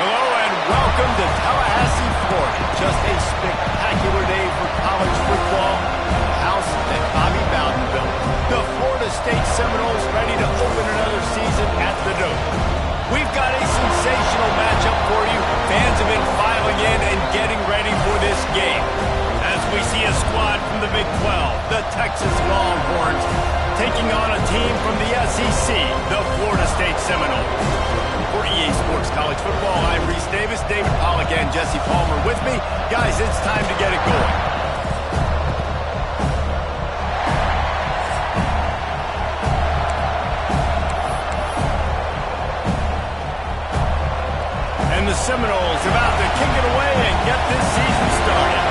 Hello and welcome to Tallahassee, Florida. Just a spectacular day for college football. The house that Bobby Bowden built. The Florida State Seminoles ready to open another season at the Dome. We've got a sensational matchup for you. Fans have been filing in and getting ready for this game. As we see a squad from the Big 12, the Texas Longhorns, taking on a team from the SEC, the Florida State Seminoles. For EA Sports College Football, I'm Reese Davis, David Pollack, and Jesse Palmer with me. Guys, it's time to get it going. And the Seminoles about to kick it away and get this season started.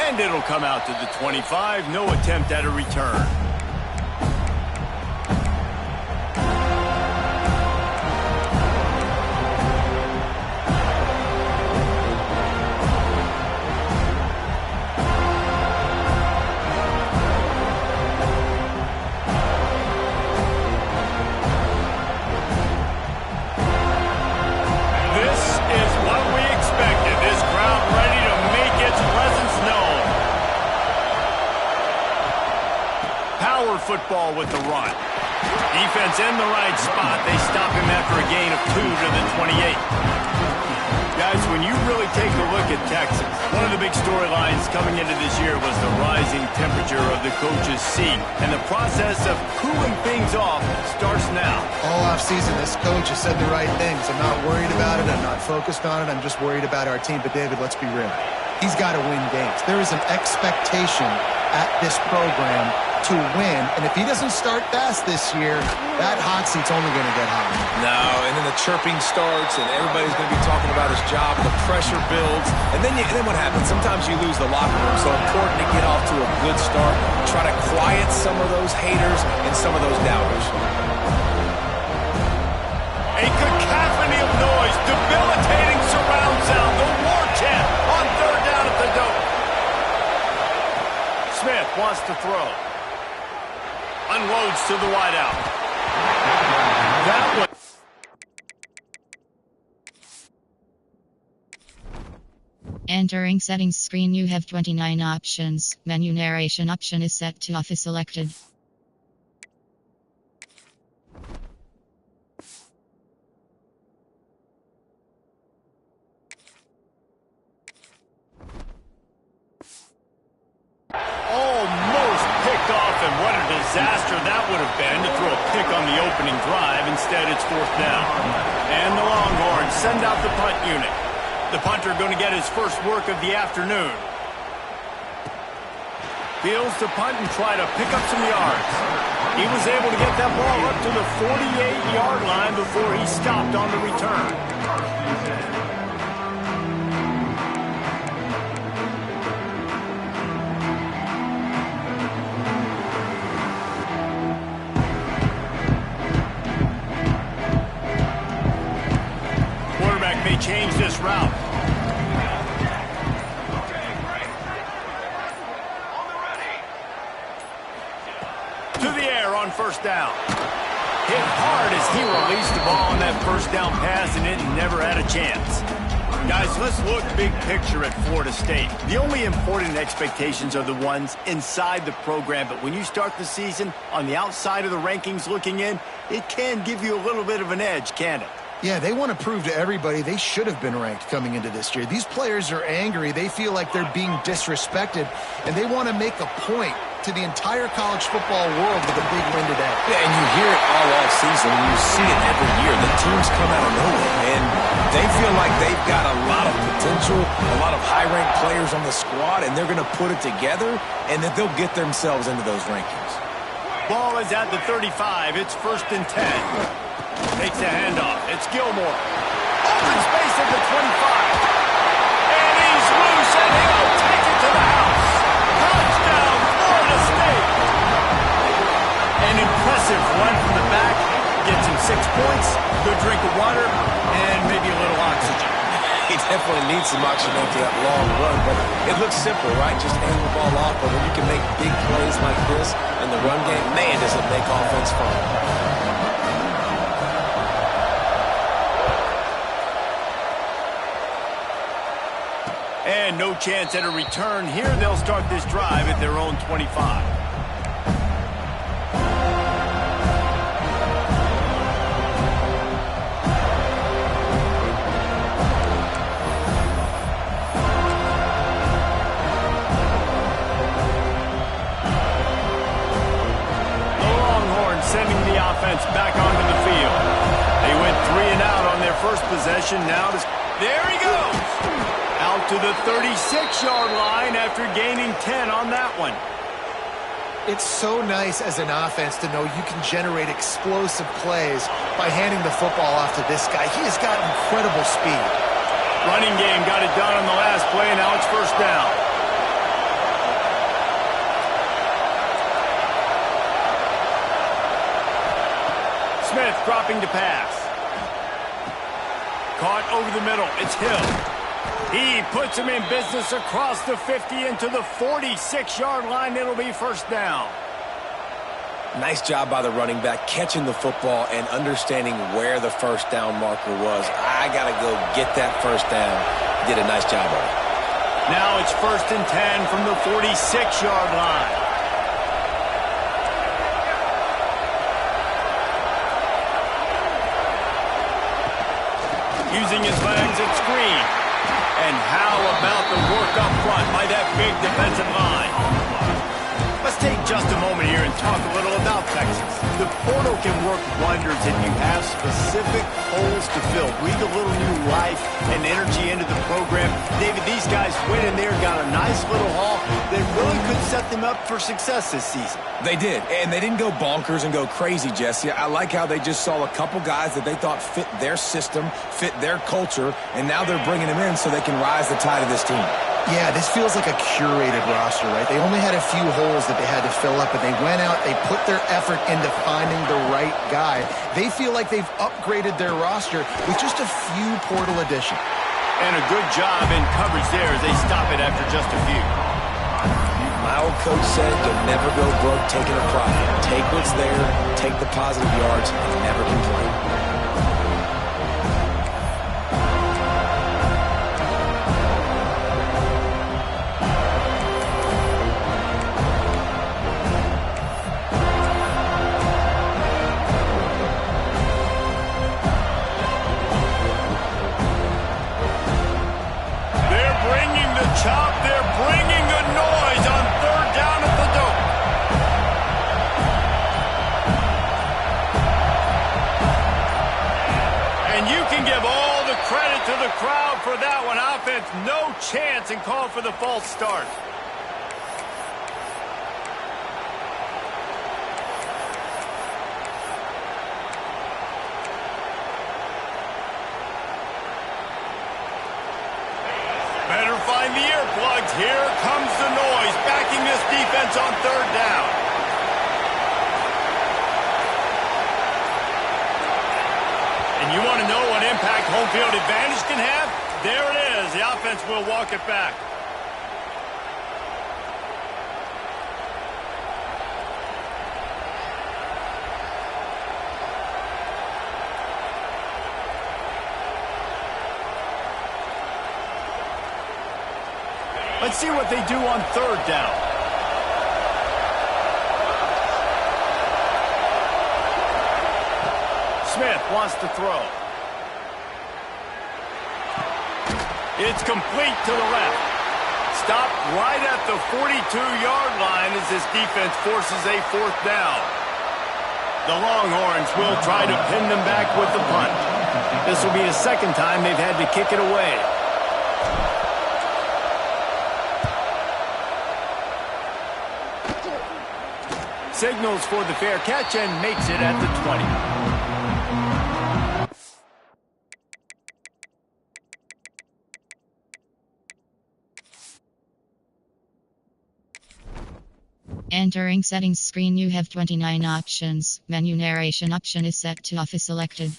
And it'll come out to the 25. No attempt at a return. This is what we expected. This crowd ready to make its presence known. Power football with the run. Defense in the right spot. They stop him after a gain of 2 to the 28. Guys, when you really take a look at Texas, one of the big storylines coming into this year was the rising temperature of the coach's seat. And the process of cooling things off starts now. All offseason, this coach has said the right things. I'm not worried about it. I'm not focused on it. I'm just worried about our team. But, David, let's be real. He's got to win games. There is an expectation at this program to win, and if he doesn't start fast this year, that hot seat's only going to get hot. No, and then the chirping starts, and everybody's going to be talking about his job, and the pressure builds, and then what happens? Sometimes you lose the locker room, so important to get off to a good start, try to quiet some of those haters and some of those doubters. A cacophony of noise, debilitating surround sound, the war chant on third down at the Dome. Smith wants to throw. Unloads to the wideout. That one. Entering settings screen, you have 29 options. Menu narration option is set to off is selected. Almost picked off, and what a disaster that would have been to throw a pick on the opening drive. Instead, it's fourth down. And the Longhorns send out the punt unit. The punter going to get his first work of the afternoon. Fields to punt and try to pick up some yards. He was able to get that ball up to the 48-yard line before he stopped on the return. May change this route. To the air on first down. Hit hard as he released the ball on that first down pass, and it never had a chance. Guys, let's look big picture at Florida State. The only important expectations are the ones inside the program, but when you start the season on the outside of the rankings looking in, it can give you a little bit of an edge, can't it? Yeah, they want to prove to everybody they should have been ranked coming into this year. These players are angry. They feel like they're being disrespected, and they want to make a point to the entire college football world with a big win today. Yeah, and you hear it all off season. You see it every year. The teams come out of nowhere, and they feel like they've got a lot of potential, a lot of high-ranked players on the squad, and they're going to put it together, and that they'll get themselves into those rankings. Ball is at the 35. It's 1st and 10. Takes a handoff. It's Gilmore. Open space at the 25. And he's loose, and he'll take it to the house. Touchdown, Florida State. An impressive run from the back. Gets him 6 points, good drink of water, and maybe a little oxygen. He definitely needs some oxygen after that long run, but it looks simple, right? Just hand the ball off, but when you can make big plays like this, a in the run game, man, does it make offense fun. And no chance at a return here. They'll start this drive at their own 25. Sending the offense back onto the field. They went 3 and out on their first possession. Now, there he goes. Out to the 36-yard line after gaining 10 on that one. It's so nice as an offense to know you can generate explosive plays by handing the football off to this guy. He has got incredible speed. Running game got it done on the last play, and now it's first down. Smith dropping to pass. Caught over the middle. It's Hill. He puts him in business across the 50 into the 46-yard line. It'll be first down. Nice job by the running back catching the football and understanding where the first down marker was. I got to go get that first down. Did a nice job of it. Now it's first and 10 from the 46-yard line. Using his legs at screen. And how about the work up front by that big defensive line? Let's take just a moment here and talk a little about Texas. The portal can work wonders if you have specific holes to fill. Breathe a little new life and energy into the program. David, these guys went in there and got a nice little haul that really could set them up for success this season. They did, and they didn't go bonkers and go crazy, Jesse. I like how they just saw a couple guys that they thought fit their system, fit their culture, and now they're bringing them in so they can rise the tide of this team. Yeah, this feels like a curated roster, right? They only had a few holes that they had to fill up, and they went out, they put their effort into finding the right guy. They feel like they've upgraded their roster with just a few portal additions. And a good job in coverage there as they stop it after just a few. My old coach said you'll never go broke taking a profit. Take what's there, take the positive yards, and never complain. Chop, they're bringing the noise on third down at the dope. And you can give all the credit to the crowd for that one. Offense, no chance, and call for the false start. Better find the earplugs. Here comes the noise, backing this defense on third down. And you want to know what impact home field advantage can have? There it is. The offense will walk it back. Let's see what they do on third down. Smith wants to throw. It's complete to the left. Stopped right at the 42-yard line as this defense forces a fourth down. The Longhorns will try to pin them back with the punt. This will be the second time they've had to kick it away. Signals for the fair catch and makes it at the 20. Entering settings screen, you have 29 options. Menu narration option is set to off is selected.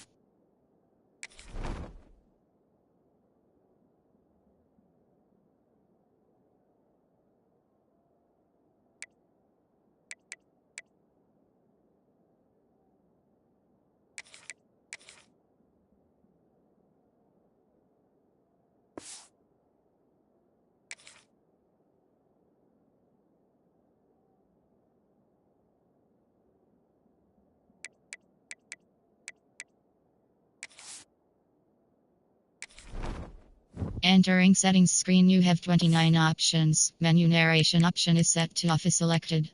Entering settings screen, you have 29 options. Menu narration option is set to off is selected.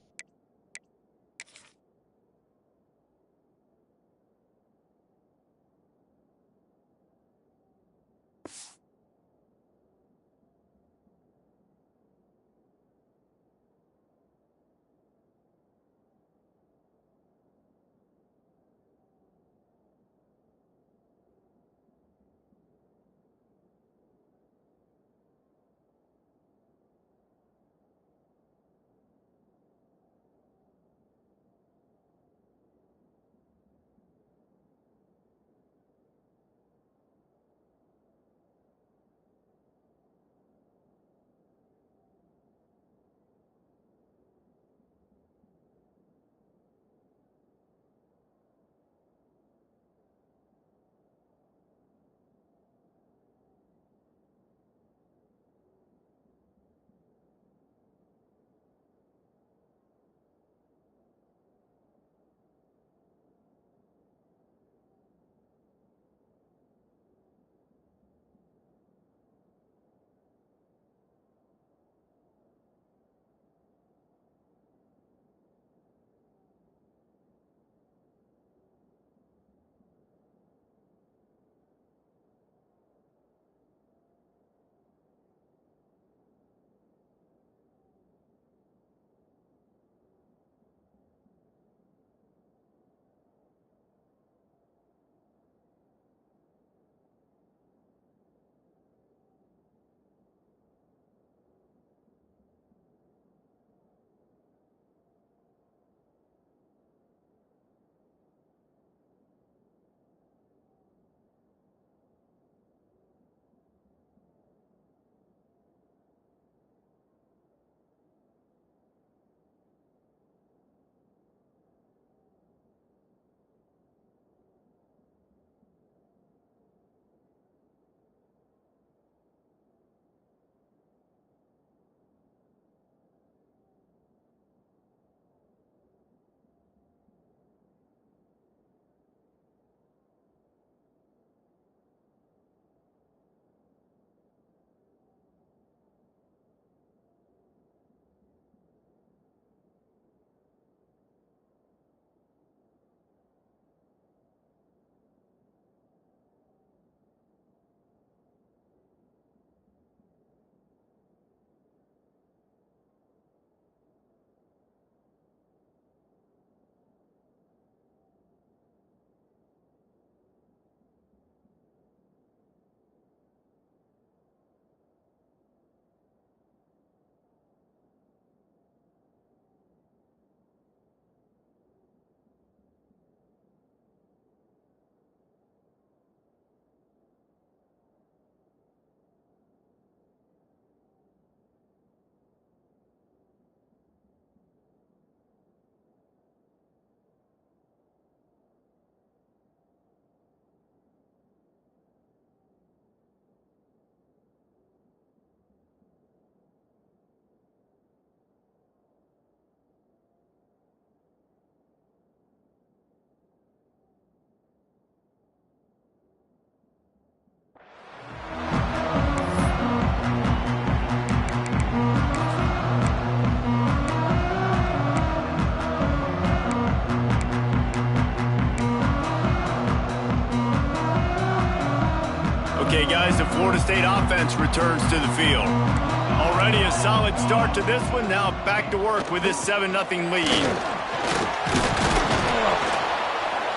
Okay, guys, the Florida State offense returns to the field. Already a solid start to this one. Now back to work with this 7-0 lead.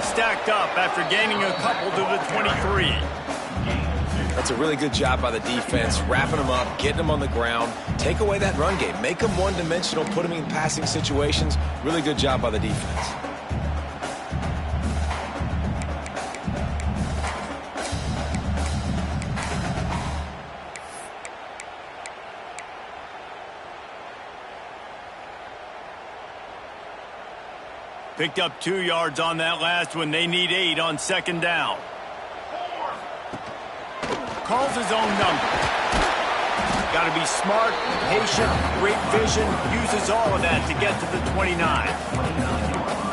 Stacked up after gaining a couple to the 23. That's a really good job by the defense, wrapping them up, getting them on the ground, take away that run game, make them one-dimensional, put them in passing situations. Really good job by the defense. Picked up 2 yards on that last one. They need 8 on second down. Calls his own number. Got to be smart, patient, great vision, uses all of that to get to the 29.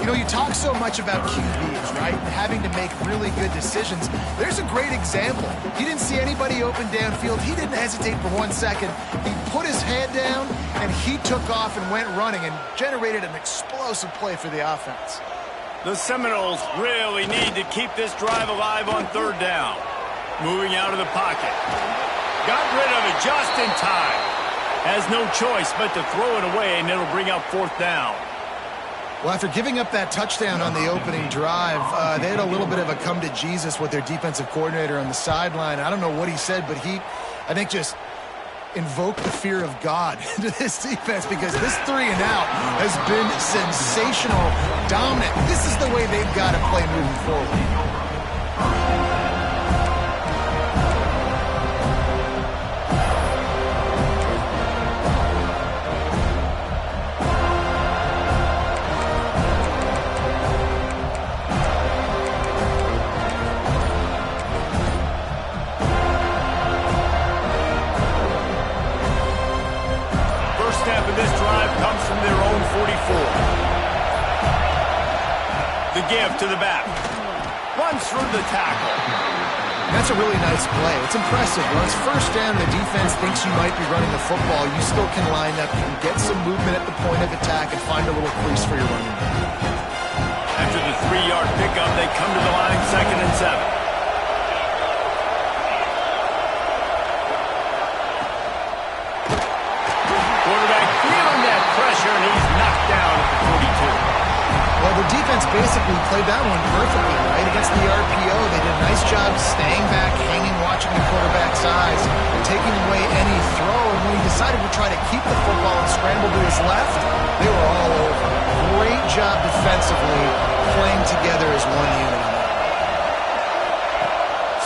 You know, you talk so much about QBs, right? And having to make really good decisions. There's a great example. He didn't see anybody open downfield. He didn't hesitate for 1 second. He put his head down, and he took off and went running and generated an explosive play for the offense. The Seminoles really need to keep this drive alive on 3rd down. Moving out of the pocket. Got rid of it just in time. Has no choice but to throw it away, and it'll bring up 4th down. Well, after giving up that touchdown on the opening drive, they had a little bit of a come to Jesus with their defensive coordinator on the sideline. I don't know what he said, but he, I think, just invoked the fear of God into this defense, because this 3 and out has been sensational, dominant. This is the way they've got to play moving forward. This drive comes from their own 44. The give to the back. Runs through the tackle. That's a really nice play. It's impressive. When it's 1st down, the defense thinks you might be running the football. You still can line up. You can get some movement at the point of attack and find a little crease for your running back. After the 3-yard pickup, they come to the line 2nd and 7. And he's knocked down at the 42. Well, the defense basically played that one perfectly, right? Against the RPO, they did a nice job staying back, hanging, watching the quarterback's eyes, and taking away any throw. And when he decided to try to keep the football and scramble to his left, they were all over. Great job defensively, playing together as one unit.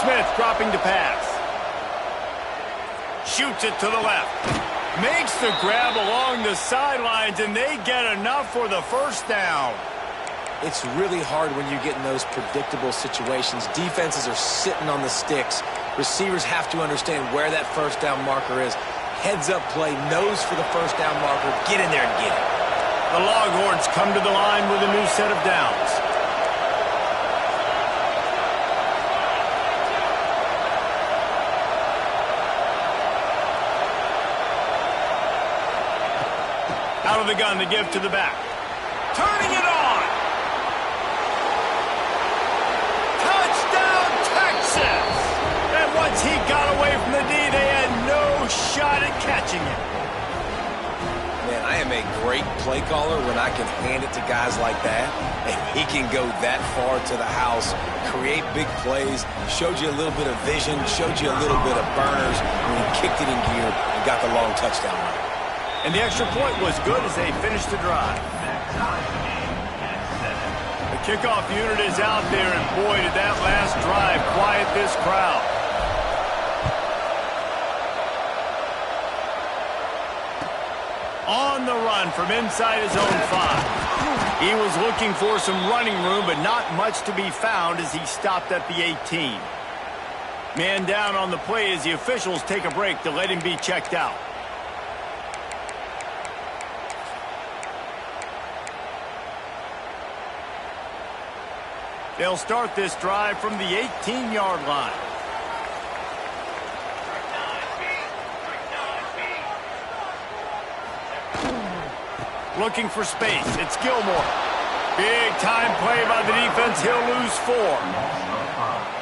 Smith dropping to pass. Shoots it to the left. Makes the grab along the sidelines, and they get enough for the 1st down. It's really hard when you get in those predictable situations. Defenses are sitting on the sticks. Receivers have to understand where that 1st down marker is. Heads-up play, nose for the 1st down marker. Get in there and get it. The Longhorns come to the line with a new set of downs. Out of the gun to give to the back. Turning it on. Touchdown, Texas! And once he got away from the D, they had no shot at catching it. Man, I am a great play caller when I can hand it to guys like that. And he can go that far to the house, create big plays, showed you a little bit of vision, showed you a little bit of burners when he kicked it in gear and got the long touchdown run. And the extra point was good as they finished the drive. The kickoff unit is out there, and boy, did that last drive quiet this crowd. On the run from inside his own 5. He was looking for some running room, but not much to be found as he stopped at the 18. Man down on the play as the officials take a break to let him be checked out. They'll start this drive from the 18-yard line. Looking for space. It's Gilmore. Big time play by the defense. He'll lose 4.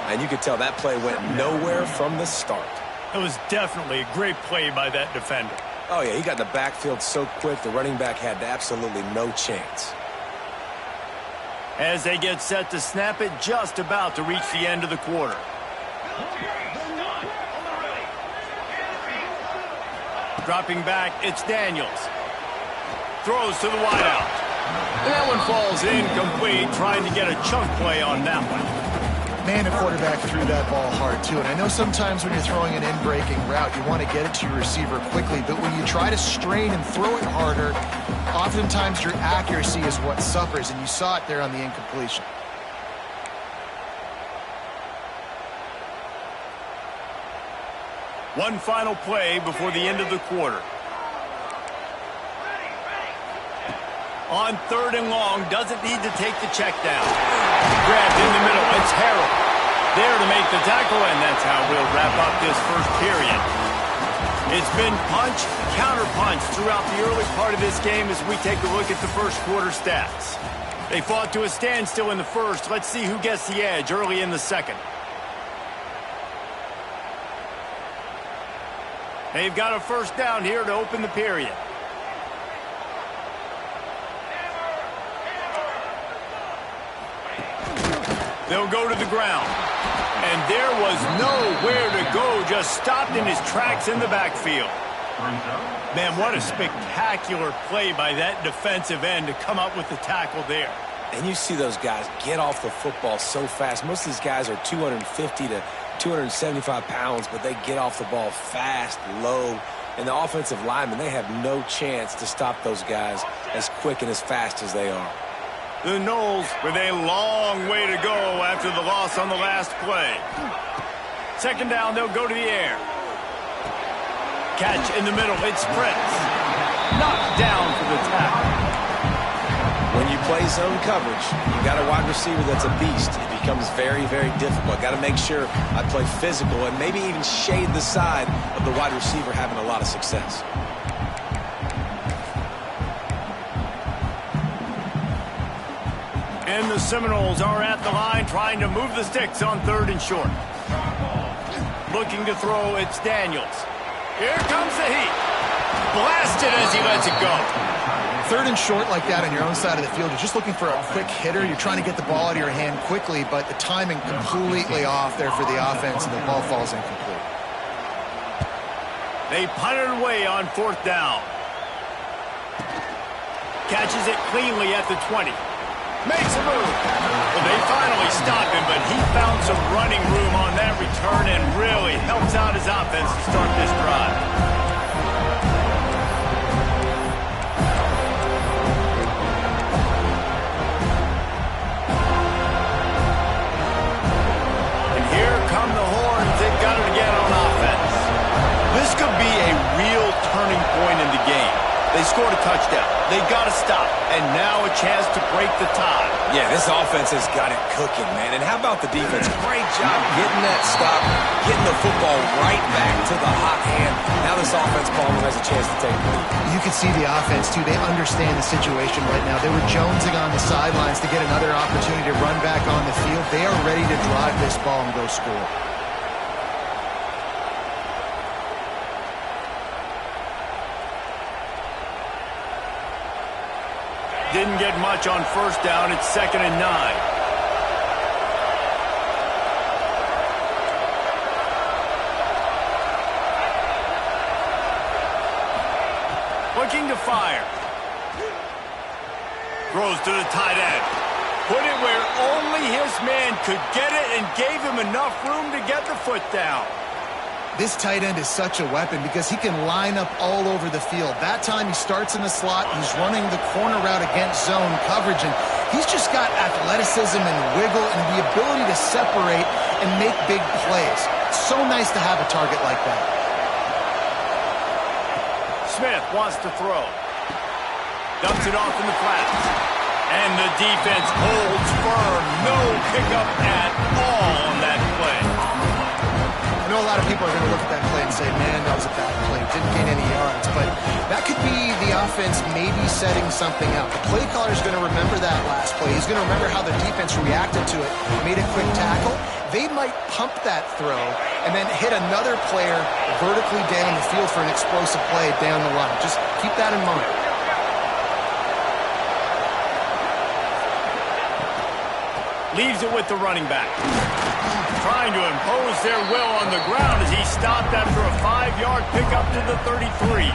And you could tell that play went nowhere from the start. It was definitely a great play by that defender. Oh, yeah, he got in the backfield so quick, the running back had absolutely no chance. As they get set to snap it, just about to reach the end of the quarter. Dropping back, it's Daniels. Throws to the wideout. And that one falls incomplete, trying to get a chunk play on that one. Man, the quarterback threw that ball hard, too. And I know sometimes when you're throwing an in-breaking route, you want to get it to your receiver quickly. But when you try to strain and throw it harder, oftentimes your accuracy is what suffers. And you saw it there on the incompletion. One final play before the end of the quarter. On 3rd and long, doesn't need to take the check down. Grabbed in the middle, it's Harrell. There to make the tackle, and that's how we'll wrap up this first period. It's been punch, counter-punch throughout the early part of this game as we take a look at the first quarter stats. They fought to a standstill in the first. Let's see who gets the edge early in the second. They've got a first down here to open the period. They'll go to the ground. And there was nowhere to go, just stopped in his tracks in the backfield. Man, what a spectacular play by that defensive end to come up with the tackle there. And you see those guys get off the football so fast. Most of these guys are 250 to 275 pounds, but they get off the ball fast, low. And the offensive linemen, they have no chance to stop those guys as quick and as fast as they are. The Noles with a long way to go after the loss on the last play. Second down, they'll go to the air. Catch in the middle, it's Prince. Knocked down for the tackle. When you play zone coverage, you got a wide receiver that's a beast. It becomes very, very difficult. Got to make sure I play physical and maybe even shade the side of the wide receiver having a lot of success. And the Seminoles are at the line trying to move the sticks on 3rd and short. Looking to throw, it's Daniels. Here comes the heat. Blasted as he lets it go. 3rd and short like that on your own side of the field, you're just looking for a quick hitter. You're trying to get the ball out of your hand quickly, but the timing completely off there for the offense, and the ball falls incomplete. They punt it away on 4th down. Catches it cleanly at the 20. Makes a move. Well, they finally stopped him, but he found some running room on that return and really helps out his offense to start this drive. Come the horns, they've got it again on offense. This could be a real turning point in the game. They scored a touchdown. They got to stop. And now a chance to break the tie. Yeah, this offense has got it cooking, man. And how about the defense? Great job getting that stop, getting the football right back to the hot hand. Now this offense probably has a chance to take the lead. You can see the offense, too. They understand the situation right now. They were jonesing on the sidelines to get another opportunity to run back on the field. They are ready to drive this ball and go score. Didn't get much on 1st down. It's 2nd and 9. Looking to fire. Throws to the tight end. Put it where only his man could get it and gave him enough room to get the foot down. This tight end is such a weapon because he can line up all over the field. That time he starts in the slot, he's running the corner route against zone coverage, and he's just got athleticism and wiggle and the ability to separate and make big plays. It's so nice to have a target like that. Smith wants to throw. Dumps it off in the flats. And the defense holds firm. No pickup at all on that play. I know a lot of people are going to look at that play and say, man, that was a bad play. Didn't gain any yards. But that could be the offense maybe setting something up. The play caller is going to remember that last play. He's going to remember how the defense reacted to it, made a quick tackle. They might pump that throw and then hit another player vertically down the field for an explosive play down the line. Just keep that in mind. Leaves it with the running back. Trying to impose their will on the ground as he stopped after a 5-yard pickup to the 33.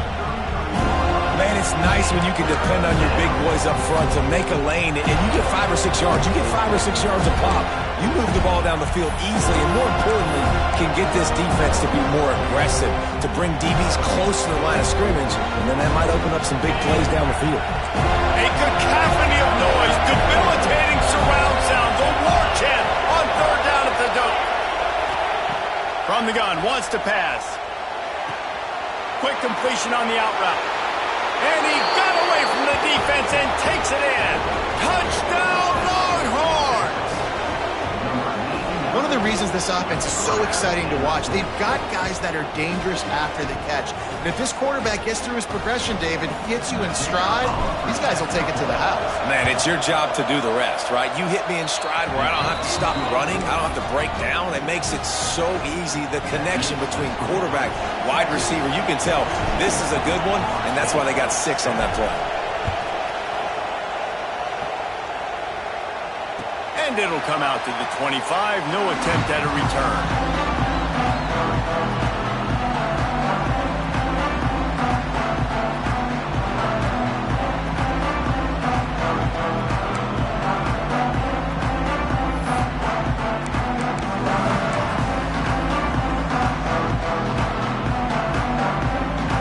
Man, it's nice when you can depend on your big boys up front to make a lane, and you get 5 or 6 yards. You get 5 or 6 yards a pop. You move the ball down the field easily, and more importantly, can get this defense to be more aggressive, to bring DBs close to the line of scrimmage, and then that might open up some big plays down the field. A cacophony of noise, debilitating surround sound, the war chant on 3rd down at the dope. From the gun, wants to pass. completion on the out route. And he got away from the defense and takes it in. Touchdown, Longhorns! One of the reasons this offense is so exciting to watch, they've got guys that are dangerous after the catch. And if this quarterback gets through his progression, David, gets you in stride, these guys will take it to the house. Man, it's your job to do the rest, right? You hit me in stride where I don't have to stop running. I don't have to break down. It makes it so easy, the connection between quarterback, wide receiver. You can tell this is a good one, and that's why they got 6 on that play. And it'll come out to the 25. No attempt at a return.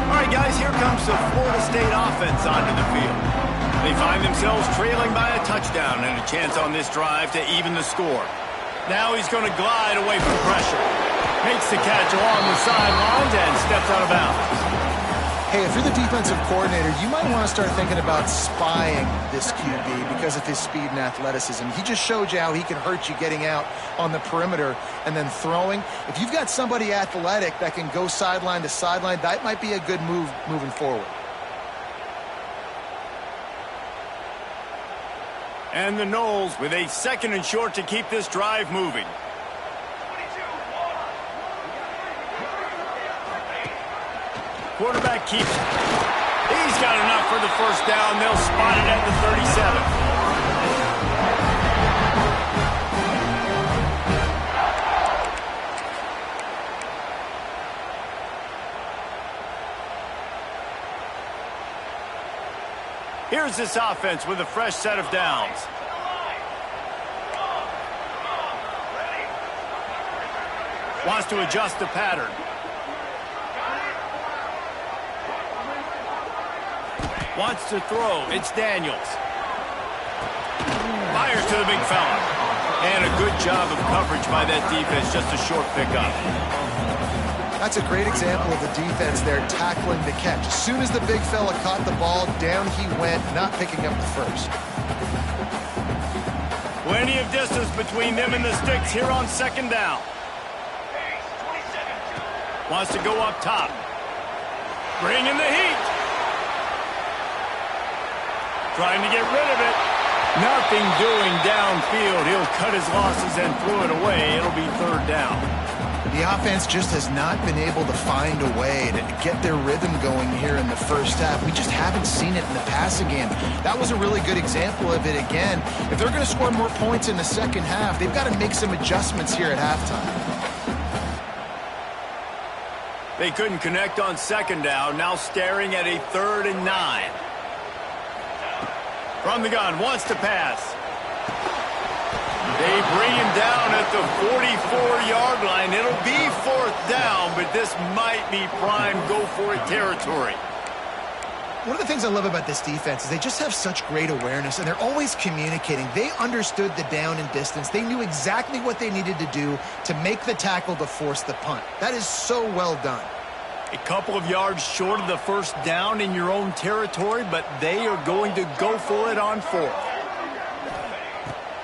All right, guys, here comes the Florida State offense onto the field. They find themselves trailing by a touchdown and a chance on this drive to even the score. Now he's going to glide away from pressure. Makes the catch along the sidelines and steps out of bounds. Hey, if you're the defensive coordinator, you might want to start thinking about spying this QB because of his speed and athleticism. He just showed you how he can hurt you getting out on the perimeter and then throwing. If you've got somebody athletic that can go sideline to sideline, that might be a good move moving forward. And the Noles with a 2nd and short to keep this drive moving. Quarterback keeps it. He's got enough for the first down. They'll spot it at the 37. Here's this offense with a fresh set of downs. Wants to adjust the pattern. Wants to throw. It's Daniels. Fires to the big fella. And a good job of coverage by that defense. Just a short pickup. That's a great example of the defense there tackling the catch. As soon as the big fella caught the ball, down he went, not picking up the first. Plenty of distance between them and the sticks here on 2nd down. Wants to go up top. Bring in the heat. Trying to get rid of it. Nothing doing downfield. He'll cut his losses and throw it away. It'll be 3rd down. The offense just has not been able to find a way to get their rhythm going here in the first half. We just haven't seen it in the passing game. That was a really good example of it again. If they're going to score more points in the second half, they've got to make some adjustments here at halftime. They couldn't connect on 2nd down. Now staring at a 3rd and 9. From the gun, wants to pass. They bring him down at the 44-yard line. It'll be 4th down, but this might be prime go-for-it territory. One of the things I love about this defense is they just have such great awareness, and they're always communicating. They understood the down and distance. They knew exactly what they needed to do to make the tackle to force the punt. That is so well done. A couple of yards short of the first down in your own territory, but they are going to go for it on 4th.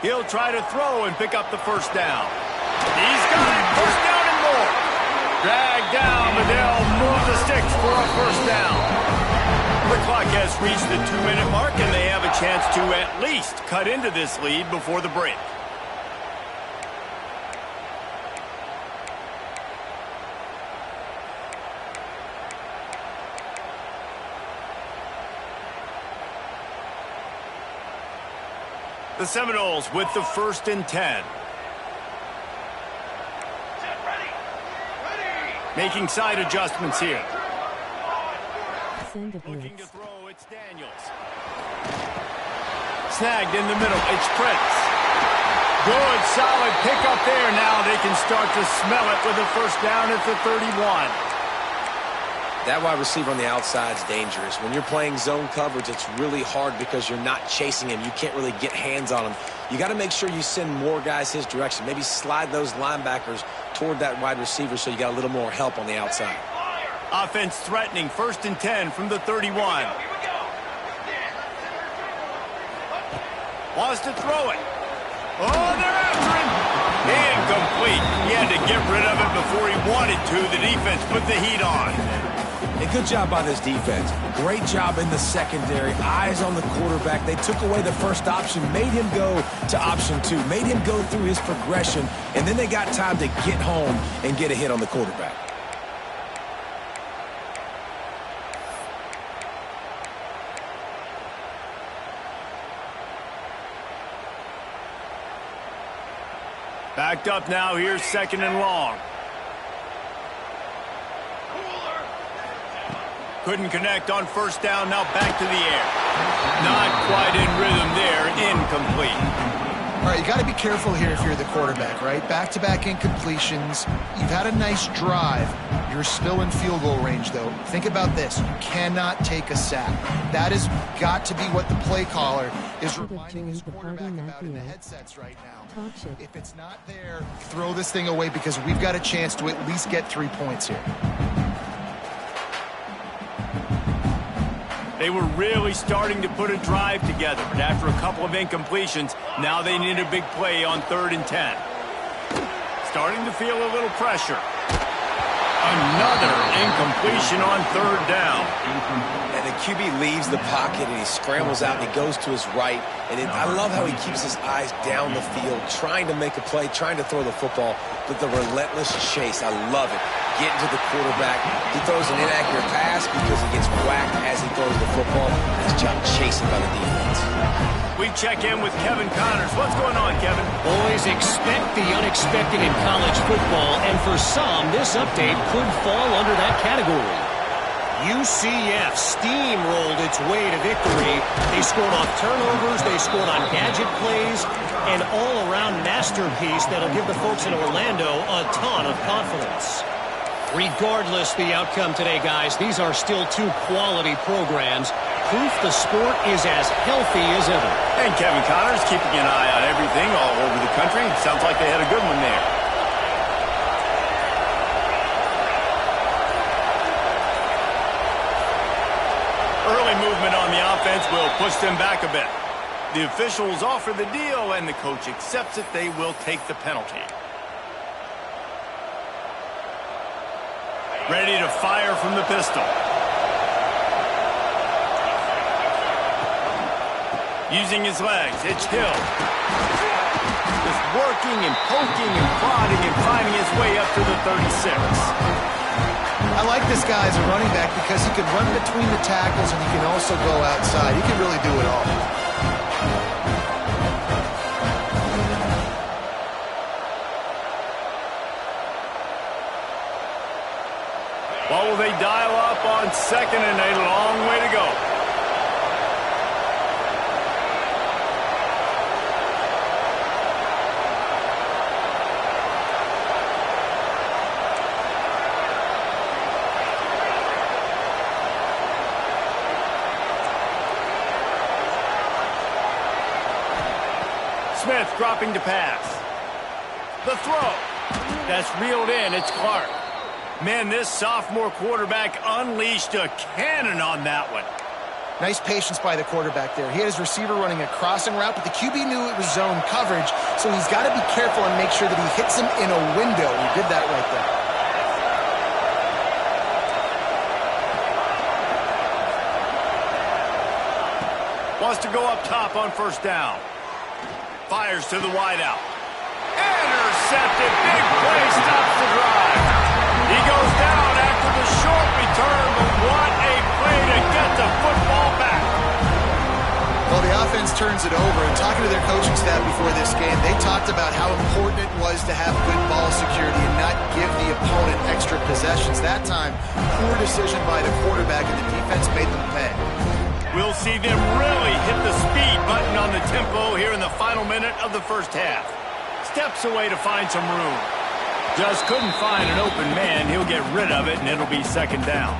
He'll try to throw and pick up the first down. He's got it. First down and more. Dragged down, but they'll move the sticks for a first down. The clock has reached the 2-minute mark, and they have a chance to at least cut into this lead before the break. The Seminoles with the 1st and 10. Making side adjustments here. Looking to throw, it's Daniels. Snagged in the middle, it's Prince. Good, solid pickup there. Now they can start to smell it with a first down at the 31. That wide receiver on the outside is dangerous. When you're playing zone coverage, it's really hard because you're not chasing him. You can't really get hands on him. You got to make sure you send more guys his direction. Maybe slide those linebackers toward that wide receiver so you got a little more help on the outside. Offense threatening, 1st and 10 from the 31. Wants to throw it. Oh, they're after him. Incomplete. He had to get rid of it before he wanted to. The defense put the heat on. A good job by this defense. Great job in the secondary. Eyes on the quarterback. They took away the first option, made him go to option 2, made him go through his progression, and then they got time to get home and get a hit on the quarterback. Backed up now. Here's 2nd and long. Couldn't connect on 1st down. Now back to the air. Not quite in rhythm there. Incomplete. All right, you got to be careful here if you're the quarterback, right? Back-to-back incompletions. You've had a nice drive. You're still in field goal range, though. Think about this. You cannot take a sack. That has got to be what the play caller is reminding his quarterback about in the headsets right now. If it's not there, throw this thing away because we've got a chance to at least get 3 points here. They were really starting to put a drive together, but after a couple of incompletions, now they need a big play on 3rd and 10. Starting to feel a little pressure. Another incompletion on 3rd down. And the QB leaves the pocket and he scrambles out and he goes to his right. And I love how he keeps his eyes down the field, trying to make a play, trying to throw the football, but the relentless chase. I love it. Getting to the quarterback. He throws an inaccurate pass because he gets whacked as he throws the football. Nice job chasing by the defense. We check in with Kevin Connors. What's going on, Kevin? Boys, expect the unexpected in college football, and for some, this update could fall under that category. UCF steamrolled its way to victory. They scored off turnovers, they scored on gadget plays, an all-around masterpiece that'll give the folks in Orlando a ton of confidence. Regardless the outcome today, guys, these are still 2 quality programs. Proof the sport is as healthy as ever. And Kevin Connors keeping an eye on everything all over the country. Sounds like they had a good one there. Early movement on the offense will push them back a bit. The officials offer the deal, and the coach accepts it. They will take the penalty. Ready to fire from the pistol. Using his legs, it's Hill. Just working and poking and prodding and finding his way up to the 36. I like this guy as a running back because he can run between the tackles and he can also go outside. He can really do it all. What will they dial up on 2nd and a long way to go? Smith dropping to pass. The throw. That's reeled in. It's Clark. Man, this sophomore quarterback unleashed a cannon on that one. Nice patience by the quarterback there. He had his receiver running a crossing route, but the QB knew it was zone coverage, so he's got to be careful and make sure that he hits him in a window. He did that right there. Wants to go up top on 1st down. Fires to the wideout. Intercepted. Big play. Stops the drive. He goes down after the short return, but what a play to get the football back. Well, the offense turns it over, and talking to their coaching staff before this game, they talked about how important it was to have good ball security and not give the opponent extra possessions. That time, poor decision by the quarterback, and the defense made them pay. We'll see them really hit the speed button on the tempo here in the final minute of the 1st half. Steps away to find some room. Just couldn't find an open man. He'll get rid of it, and it'll be 2nd down.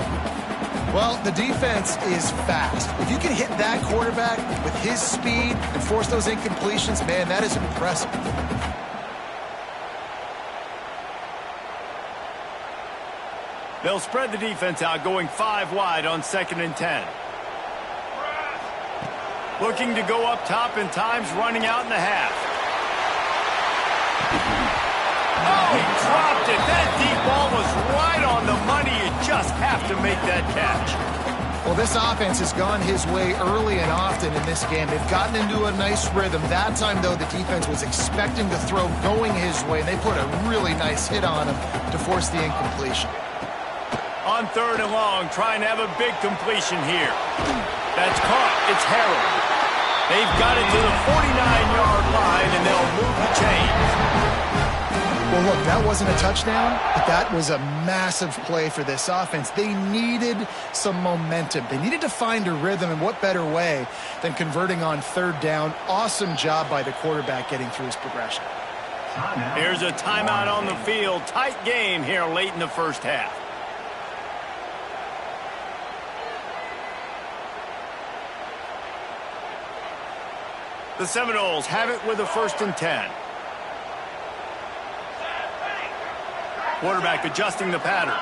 Well, the defense is fast. If you can hit that quarterback with his speed and force those incompletions, man, that is impressive. They'll spread the defense out, going 5 wide on 2nd and 10. Looking to go up top, and time's running out in the half. Oh, he dropped it. That deep ball was right on the money. You just have to make that catch. Well, this offense has gone his way early and often in this game. They've gotten into a nice rhythm. That time, though, the defense was expecting the throw going his way. They put a really nice hit on him to force the incompletion. On 3rd and long, trying to have a big completion here. That's caught. It's Harold. They've got it to the 49-yard line, and they'll move the chains. Well, look, that wasn't a touchdown, but that was a massive play for this offense. They needed some momentum. They needed to find a rhythm, and what better way than converting on 3rd down. Awesome job by the quarterback getting through his progression. Here's a timeout on the field. Tight game here late in the first half. The Seminoles have it with a 1st and 10. Quarterback adjusting the pattern.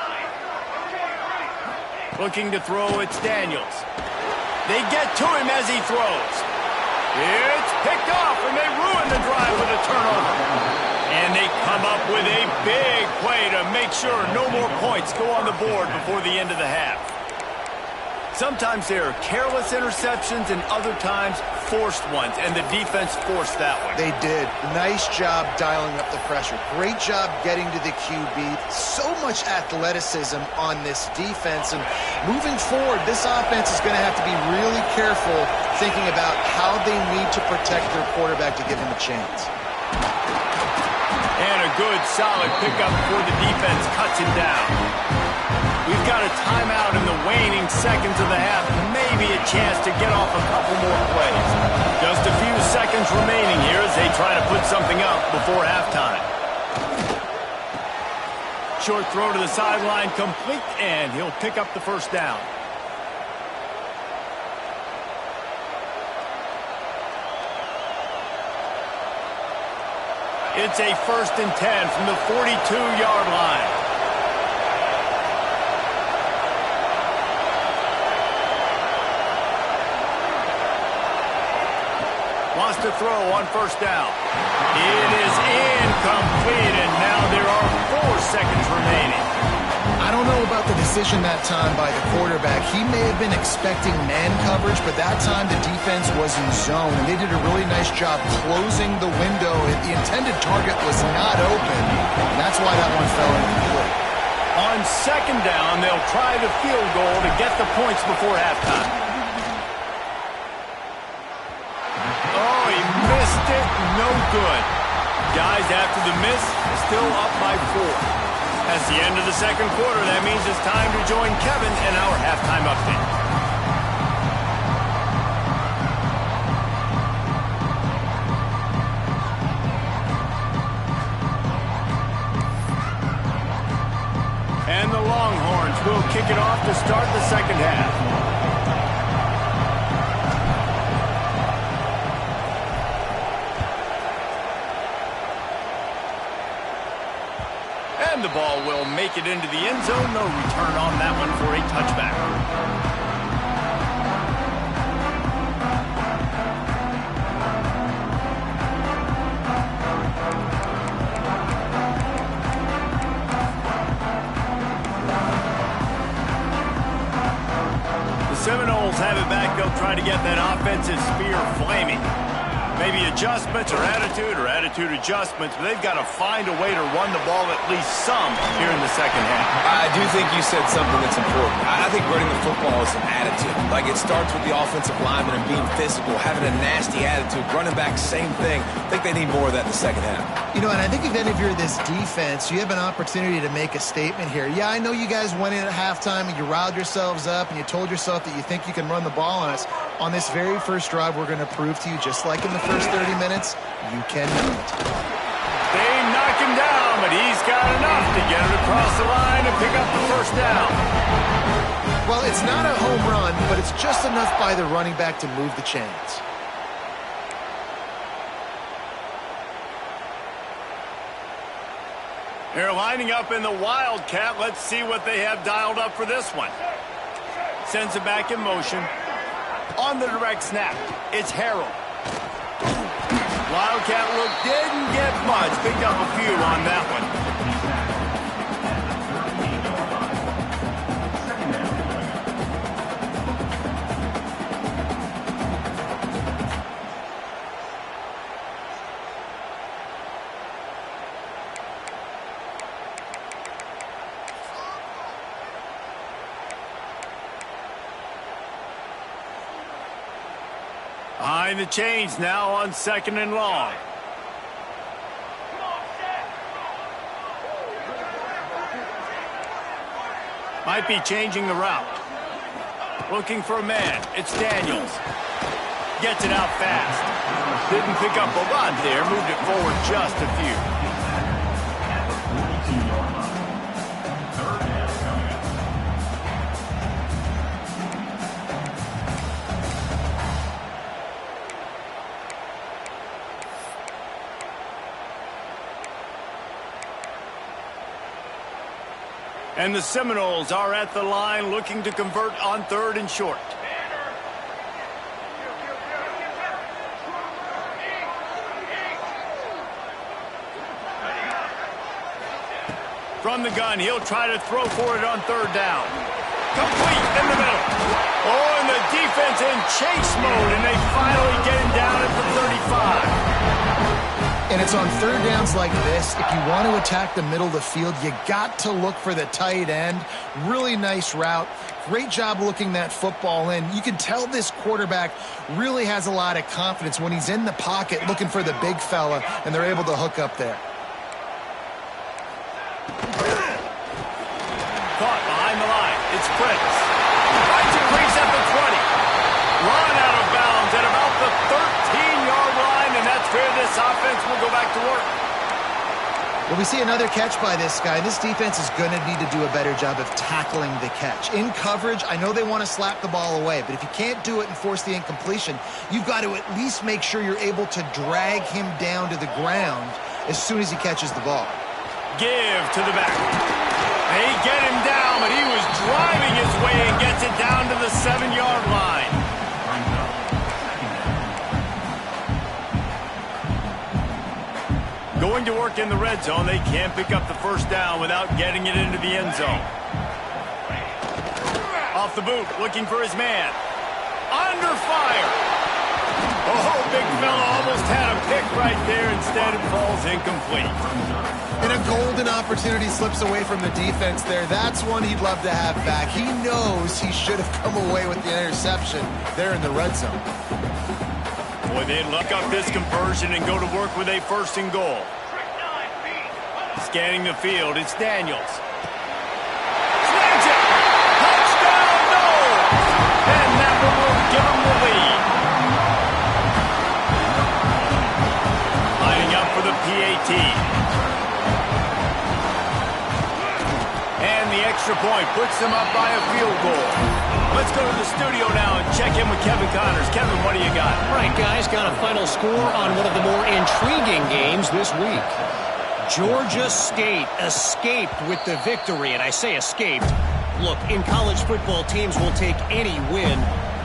Looking to throw, it's Daniels. They get to him as he throws. It's picked off, and they ruin the drive with a turnover. And they come up with a big play to make sure no more points go on the board before the end of the half. Sometimes there are careless interceptions and other times forced ones, and the defense forced that one. They did. Nice job dialing up the pressure. Great job getting to the QB. So much athleticism on this defense. And moving forward, this offense is going to have to be really careful thinking about how they need to protect their quarterback to give him a chance. And a good, solid pickup before the defense cuts him down. We've got a timeout in the waning seconds of the half. Maybe a chance to get off a couple more plays. Just a few seconds remaining here as they try to put something up before halftime. Short throw to the sideline, complete, and he'll pick up the 1st down. It's a 1st and 10 from the 42-yard line. Wants to throw on 1st down. It is incomplete, and now there are 4 seconds remaining. I don't know about the decision that time by the quarterback. He may have been expecting man coverage, but that time the defense was in zone, and they did a really nice job closing the window. The intended target was not open, and that's why that one fell incomplete. On 2nd down, they'll try the field goal to get the points before halftime. No good. Guys, after the miss, still up by 4. That's the end of the 2nd quarter. That means it's time to join Kevin in our halftime update. And the Longhorns will kick it off to start the 2nd half. And the ball will make it into the end zone. No return on that one for a touchback. The Seminoles have it back. They'll try to get that offensive spear flaming. Maybe adjustments or attitude adjustments, but they've got to find a way to run the ball at least some here in the 2nd half. I do think you said something that's important. I think running the football is an attitude. Like, it starts with the offensive lineman and being physical, having a nasty attitude. Running back, same thing. I think they need more of that in the 2nd half. You know, and I think if any of you are this defense, you have an opportunity to make a statement here. Yeah, I know you guys went in at halftime and you riled yourselves up and you told yourself that you think you can run the ball on us. On this very first drive, we're going to prove to you, just like in the first 30 minutes, you cannot. They knock him down, but he's got enough to get it across the line and pick up the 1st down. Well, it's not a home run, but it's just enough by the running back to move the chains. They're lining up in the Wildcat. Let's see what they have dialed up for this one. Sends it back in motion. On the direct snap, it's Harold. Wildcat look didn't get much. Picked up a few on that one. Behind the chains now on 2nd and long. Might be changing the route. Looking for a man. It's Daniels. Gets it out fast. Didn't pick up a lot there. Moved it forward just a few. And the Seminoles are at the line looking to convert on 3rd and short. From the gun, he'll try to throw for it on 3rd down. Complete in the middle. Oh, and the defense in chase mode, and they finally get him down at the 35. And it's on 3rd downs like this. If you want to attack the middle of the field, you got to look for the tight end. Really nice route. Great job looking that football in. You can tell this quarterback really has a lot of confidence when he's in the pocket looking for the big fella, and they're able to hook up there. Caught behind the line. It's Prince. Finds a crease at the 20. Run out of bounds at about the 13-yard line, and that's where this offense will go back to work. Well, we see another catch by this guy. This defense is going to need to do a better job of tackling the catch. In coverage, I know they want to slap the ball away, but if you can't do it and force the incompletion, you've got to at least make sure you're able to drag him down to the ground as soon as he catches the ball. Give to the back. They get him down, but he was driving his way and gets it down to the 7-yard line. Going to work in the red zone. They can't pick up the 1st down without getting it into the end zone. Off the boot, looking for his man. Under fire. Oh, big fella almost had a pick right there. Instead, it falls incomplete. And a golden opportunity slips away from the defense there. That's one he'd love to have back. He knows he should have come away with the interception there in the red zone. Boy, they look up this conversion and go to work with a 1st and goal. Scanning the field, it's Daniels. Snags it! Touchdown, no! And that one will give him the lead. Lining up for the PAT. And the extra point puts them up by a field goal. Let's go to the studio now and check in with Kevin Connors. Kevin, what do you got? All right, guys, got a final score on one of the more intriguing games this week. Georgia State escaped with the victory, and I say escaped. Look, in college football, teams will take any win,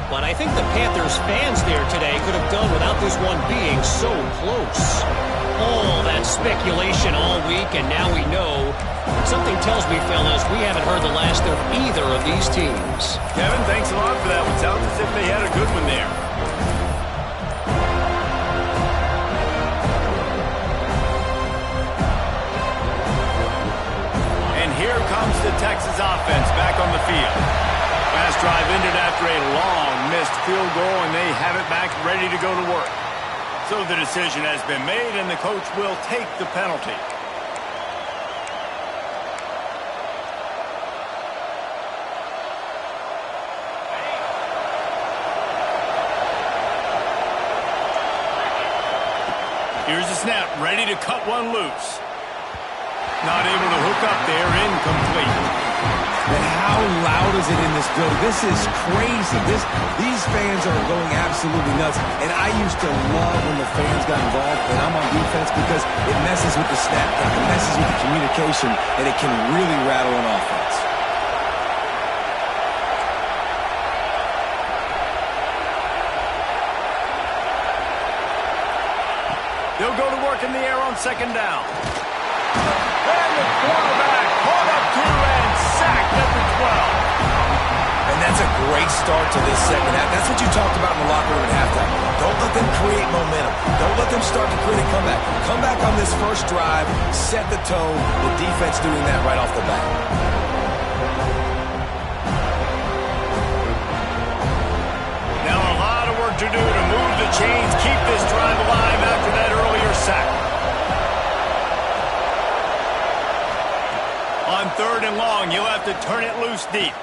but I think the Panthers fans there today could have done without this one being so close. All that speculation all week, and now we know. Something tells me, fellas, we haven't heard the last of either of these teams. Kevin, thanks a lot for that one. Sounds as if they had a good one there. And here comes the Texas offense back on the field. Last drive ended after a long missed field goal, and they have it back ready to go to work. So the decision has been made, and the coach will take the penalty. Here's the snap, ready to cut one loose. Not able to hook up there, incomplete. And how loud is it in this building? This is crazy. These fans are going absolutely nuts. And I used to love when the fans got involved and I'm on defense because it messes with the snap count, it messes with the communication, and it can really rattle an offense. They'll go to work in the air on second down. And the quarterback caught up to and sacked at the 12. And that's a great start to this second half. That's what you talked about in the locker room at halftime. Don't let them create momentum. Don't let them start to create a comeback. Come back on this first drive, set the tone. The defense doing that right off the bat. Now a lot of work to do to move the chains, keep this drive alive after that earlier sack. On third and long, you'll have to turn it loose deep.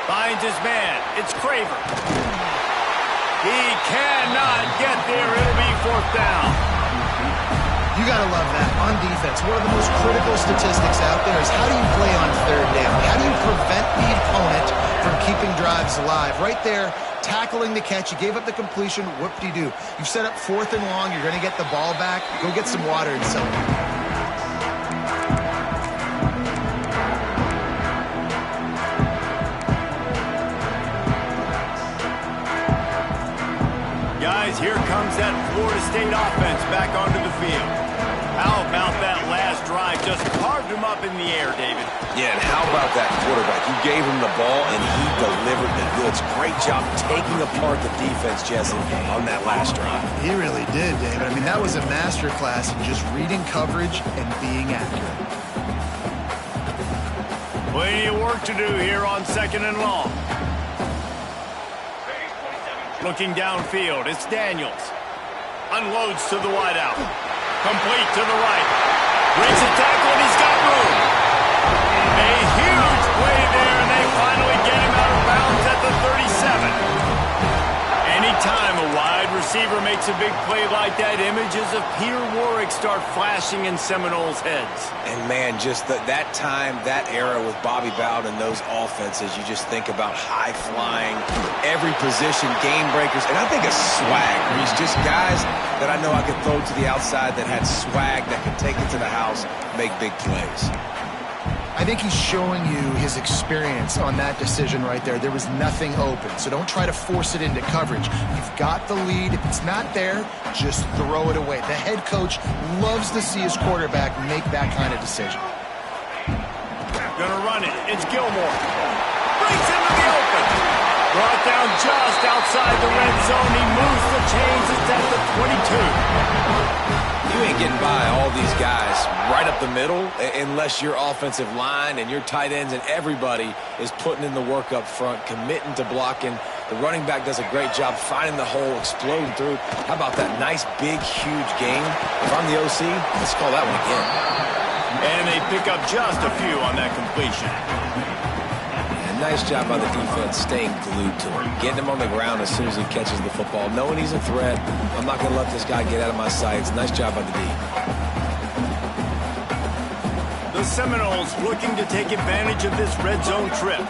Finds his man. It's Craver. He cannot get there. It'll be fourth down. You got to love that on defense. One of the most critical statistics out there is how do you play on third down? How do you prevent the opponent from keeping drives alive? Right there, tackling the catch. You gave up the completion. Whoop-de-doo. You've set up fourth and long. You're going to get the ball back. Go get some water and celebrate. Guys, here comes that Florida State offense back onto the field. How about that last drive? Just carved him up in the air, David. Yeah, and how about that quarterback? You gave him the ball, and he delivered the goods. Great job taking apart the defense, Jesse, on that last drive. He really did, David. I mean, that was a masterclass in just reading coverage and being accurate. Plenty of work to do here on second and long. Looking downfield, it's Daniels. Unloads to the wideout. Complete to the right. Breaks a tackle and he's got room. A huge play there, and they finally get him out of bounds at the 37. Anytime a wide receiver makes a big play like that, images of Peter Warrick start flashing in Seminoles' heads. And, man, just that time, that era with Bobby Bowden and those offenses, you just think about high-flying, every position, game breakers, and I think of swag. He's just guys that I know I could throw to the outside that had swag that could take it to the house, make big plays. I think he's showing you his experience on that decision right there. There was nothing open, so don't try to force it into coverage. You've got the lead. If it's not there, just throw it away. The head coach loves to see his quarterback make that kind of decision. Gonna run it. It's Gilmore. Breaks into the open. Brought down just outside the red zone. He moves the chains. It's at the 22. You ain't getting by all these guys right up the middle unless your offensive line and your tight ends and everybody is putting in the work up front, committing to blocking. The running back does a great job finding the hole, exploding through. How about that nice, big, huge game? If I'm the OC, let's call that one again. And they pick up just a few on that completion. Nice job by the defense staying glued to him, getting him on the ground as soon as he catches the football, knowing he's a threat. I'm not going to let this guy get out of my sights. Nice job by the D. The Seminoles looking to take advantage of this red zone trip.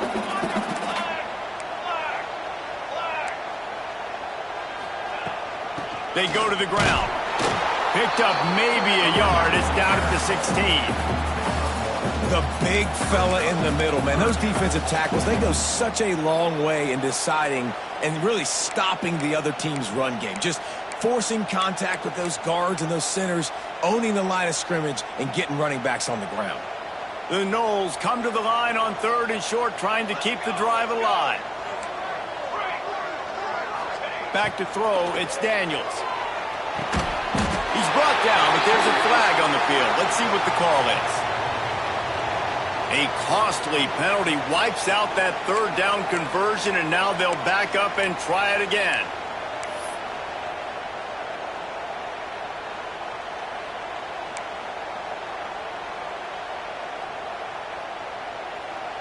They go to the ground. Picked up maybe a yard. It's down at the 16. The big fella in the middle, man. Those defensive tackles, they go such a long way in deciding and really stopping the other team's run game. Just forcing contact with those guards and those centers, owning the line of scrimmage, and getting running backs on the ground. The Noles come to the line on third and short, trying to keep the drive alive. Back to throw, it's Daniels. He's brought down, but there's a flag on the field. Let's see what the call is. A costly penalty wipes out that third down conversion, and now they'll back up and try it again.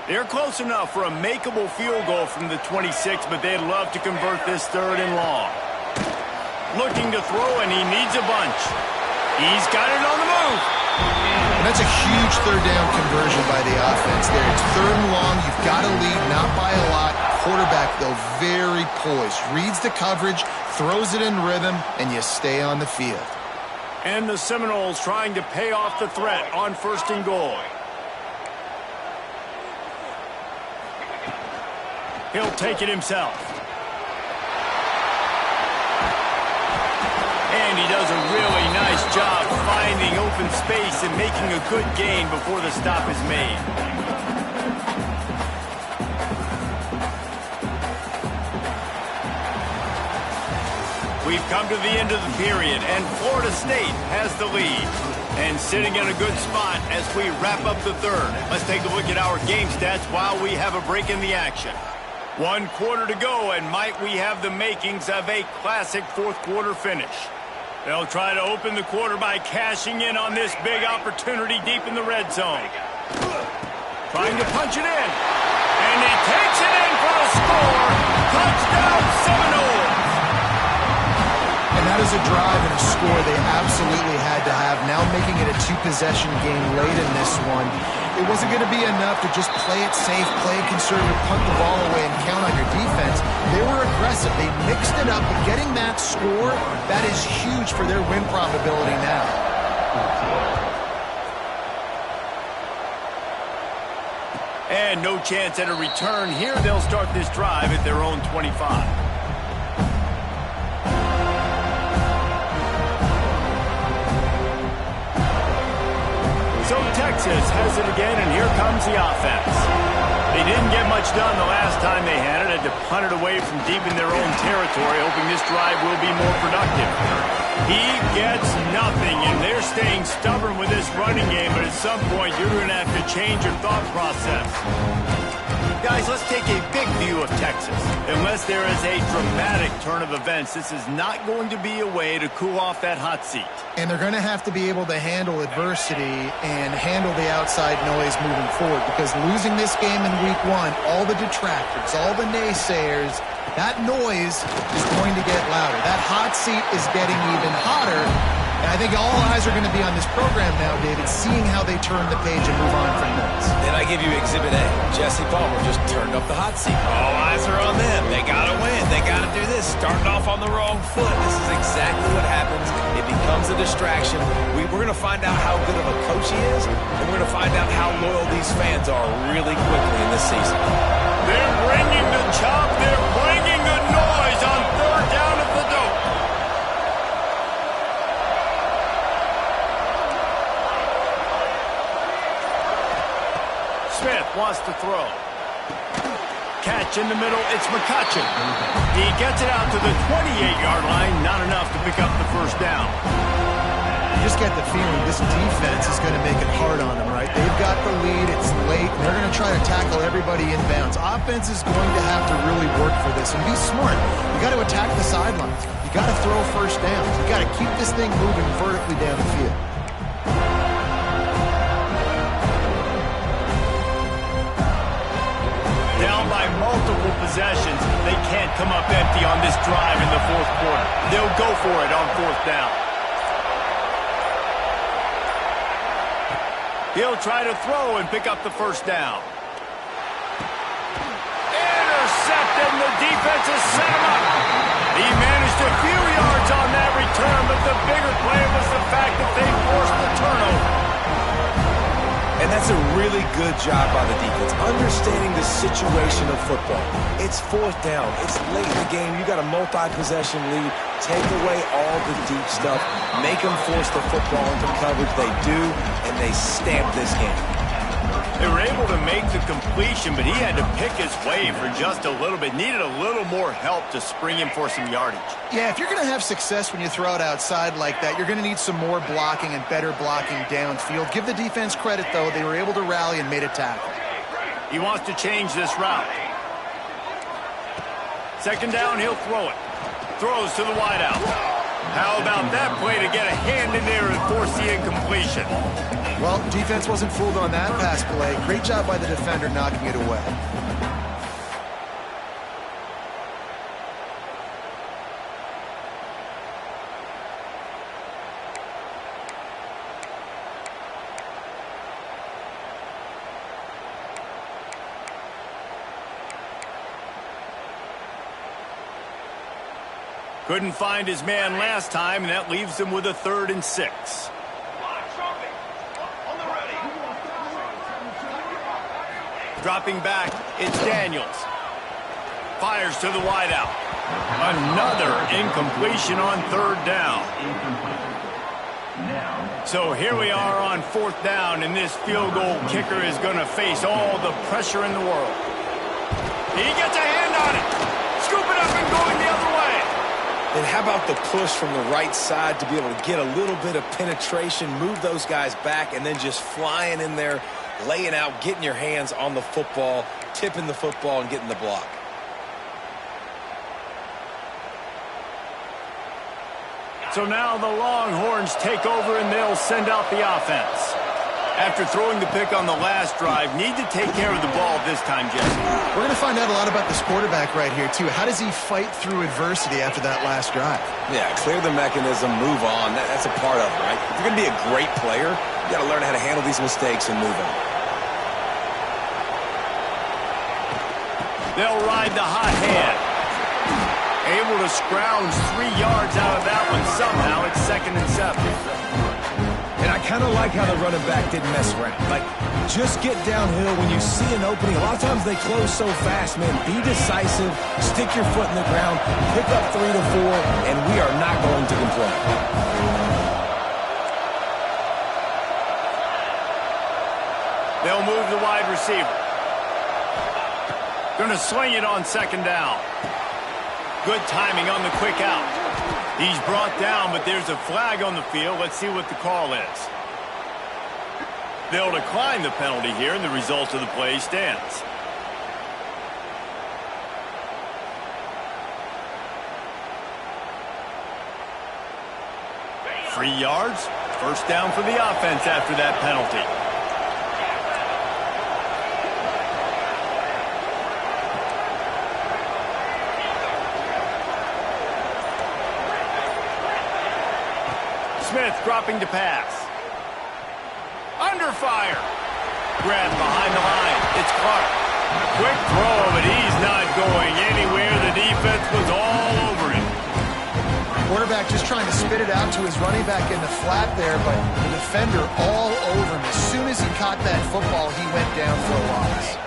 They're close enough for a makeable field goal from the 26, but they'd love to convert this third and long. Looking to throw, and he needs a bunch. He's got it on the move. And that's a huge third down conversion by the offense there. It's 3rd and long. You've got to lead, not by a lot. Quarterback, though, very poised. Reads the coverage, throws it in rhythm, and you stay on the field. And the Seminoles trying to pay off the threat on 1st and goal. He'll take it himself. And he does a really nice job finding open space and making a good gain before the stop is made. We've come to the end of the period, and Florida State has the lead. And sitting in a good spot as we wrap up the 3rd. Let's take a look at our game stats while we have a break in the action. 1 quarter to go, and might we have the makings of a classic 4th quarter finish. They'll try to open the quarter by cashing in on this big opportunity deep in the red zone. Trying to punch it in. And he takes it in for the score. Touchdown Seminoles. And that is a drive and a score they absolutely had to have. Now making it a 2-possession game late in this one. It wasn't going to be enough to just play it safe, play it conservative, punt the ball away, and count on your defense. They were aggressive. They mixed it up, but getting that score, that is huge for their win probability now. And no chance at a return here. They'll start this drive at their own 25. So Texas has it again, and here comes the offense. They didn't get much done the last time they had it. Had to punt it away from deep in their own territory, hoping this drive will be more productive. He gets nothing, and they're staying stubborn with this running game, but at some point you're going to have to change your thought process. Guys, let's take a big view of Texas. Unless there is a dramatic turn of events, this is not going to be a way to cool off that hot seat. And they're going to have to be able to handle adversity and handle the outside noise moving forward, because losing this game in week 1, all the detractors, all the naysayers, that noise is going to get louder. That hot seat is getting even hotter. And I think all eyes are going to be on this program now, David, seeing how they turn the page and move on from this. And I give you Exhibit A. Jesse Palmer just turned up the hot seat. All eyes are on them. They got to win. They got to do this. Starting off on the wrong foot. This is exactly what happens. It becomes a distraction. We're going to find out how good of a coach he is, and we're going to find out how loyal these fans are really quickly in this season. They're bringing the chop. They're bringing the noise on 3rd down at the dope. Smith wants to throw. Catch in the middle, it's McCutcheon. He gets it out to the 28-yard line, not enough to pick up the 1st down. You just get the feeling this defense is going to make it hard on them, right? They've got the lead, it's late, and they're going to try to tackle everybody inbounds. Offense is going to have to really work for this and be smart. You got to attack the sidelines. You got to throw 1st downs. You got to keep this thing moving vertically down the field. Down by multiple possessions. They can't come up empty on this drive in the 4th quarter. They'll go for it on 4th down. He'll try to throw and pick up the 1st down. Intercepted, and the defense has set him up. He managed a few yards on that return, but the bigger play was the fact that they forced the turnover. And that's a really good job by the defense, understanding the situation of football. It's 4th down. It's late in the game. You got a multi-possession lead. Take away all the deep stuff. Make them force the football into coverage. They do, and they stamp this game. They were able to make the completion, but he had to pick his way for just a little bit. Needed a little more help to spring him for some yardage. Yeah, if you're going to have success when you throw it outside like that, you're going to need some more blocking and better blocking downfield. Give the defense credit, though. They were able to rally and made a tackle. He wants to change this route. 2nd down, he'll throw it. Throws to the wideout. How about that play to get a hand in there and force the incompletion? Well, defense wasn't fooled on that pass play. Great job by the defender knocking it away. Couldn't find his man last time, and that leaves him with a 3rd and 6. Dropping back, it's Daniels. Fires to the wideout. Another incompletion on 3rd down. So here we are on 4th down, and this field goal kicker is going to face all the pressure in the world. He gets a hand on it. Scoop it up and going the other way. And how about the push from the right side to be able to get a little bit of penetration, move those guys back, and then just flying in there, laying out, getting your hands on the football, tipping the football, and getting the block. So now the Longhorns take over and they'll send out the offense. After throwing the pick on the last drive, need to take care of the ball this time, Jesse. We're going to find out a lot about this quarterback right here, too. How does he fight through adversity after that last drive? Yeah, clear the mechanism, move on. That's a part of it, right? If you're going to be a great player, you got to learn how to handle these mistakes and move on. They'll ride the hot hand. Able to scrounge 3 yards out of that one somehow. It's 2nd and 7. And I kind of like how the running back didn't mess around. Like, just get downhill when you see an opening. A lot of times they close so fast, man. Be decisive, stick your foot in the ground, pick up 3 to 4, and we are not going to complain. They'll move the wide receiver. Going to sling it on 2nd down. Good timing on the quick out. He's brought down, but there's a flag on the field. Let's see what the call is. They'll decline the penalty here, and the result of the play stands. Three yards. 1st down for the offense after that penalty. Smith dropping to pass. Under fire. Grabbed behind the line. It's Clark. Quick throw, but he's not going anywhere. The defense was all over him. Quarterback just trying to spit it out to his running back in the flat there, but the defender all over him. As soon as he caught that football, he went down for a loss.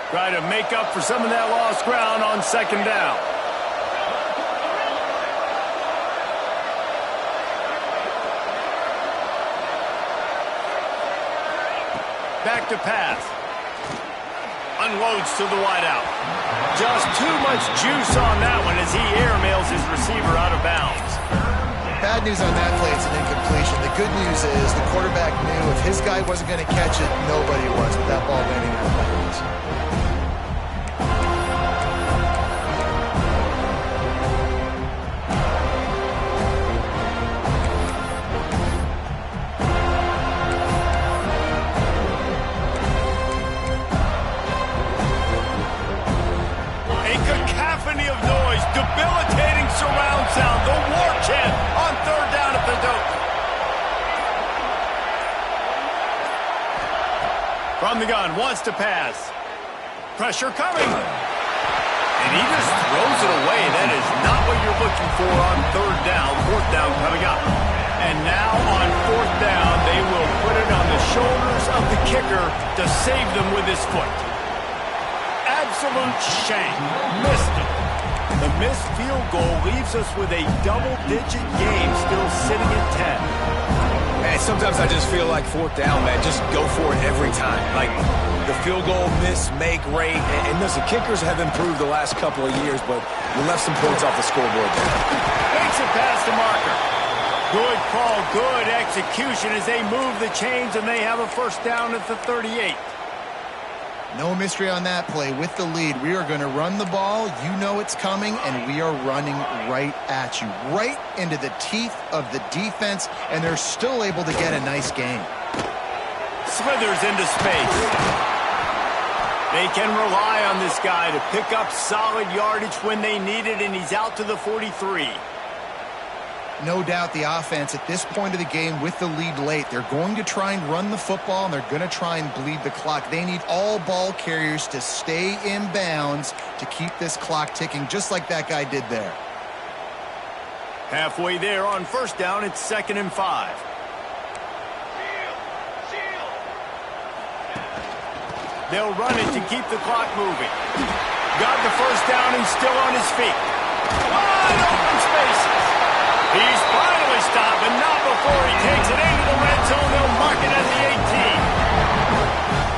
Try to make up for some of that lost ground on 2nd down. Back to pass. Unloads to the wideout. Just too much juice on that one as he airmails his receiver out of bounds. Bad news on that play, it's an incompletion. The good news is the quarterback knew if his guy wasn't going to catch it, nobody was with that ball landing out of bounds. Debilitating surround sound. The war chant on 3rd down at the dope. From the gun, wants to pass. Pressure coming. And he just throws it away. That is not what you're looking for on 3rd down. 4th down coming up. And now on 4th down, they will put it on the shoulders of the kicker to save them with his foot. Absolute shank. Missed it. The missed field goal leaves us with a double-digit game still sitting at 10. Man, sometimes I just feel like 4th down, man. Just go for it every time. Like, the field goal, miss, make, rate. And listen, kickers have improved the last couple of years, but you left some points off the scoreboard there. Makes it past the marker. Good call, good execution as they move the chains, and they have a 1st down at the 38. No mystery on that play. With the lead, we are going to run the ball. You know it's coming, and we are running right at you. Right into the teeth of the defense, and they're still able to get a nice gain. Slithers into space. They can rely on this guy to pick up solid yardage when they need it, and he's out to the 43. No doubt the offense at this point of the game with the lead late, they're going to try and run the football, and they're going to try and bleed the clock. They need all ball carriers to stay in bounds to keep this clock ticking, just like that guy did there. Halfway there on first down, it's 2nd and 5. They'll run it to keep the clock moving. Got the first down and still on his feet. Wide open spaces. He's finally stopped, but not before he takes it into the red zone. They'll mark it at the 18.